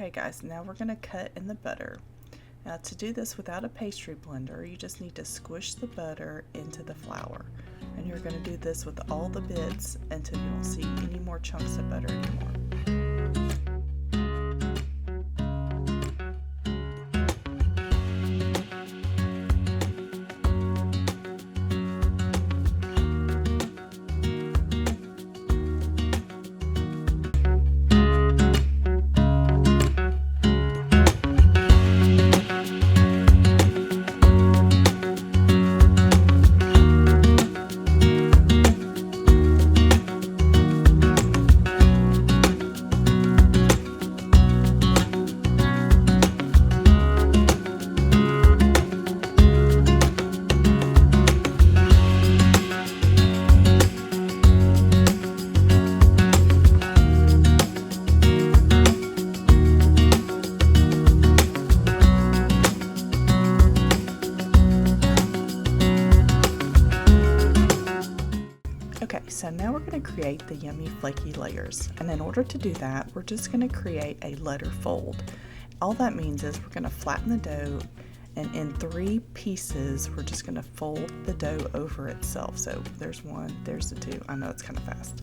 Okay guys, now we're going to cut in the butter. Now to do this without a pastry blender, you just need to squish the butter into the flour. And you're going to do this with all the bits until you don't see any more chunks of butter anymore. Okay, so now we're going to create the yummy flaky layers, and in order to do that, we're just going to create a letter fold. All that means is we're going to flatten the dough, and in 3 pieces, we're just going to fold the dough over itself. So there's 1, there's the 2. I know it's kind of fast.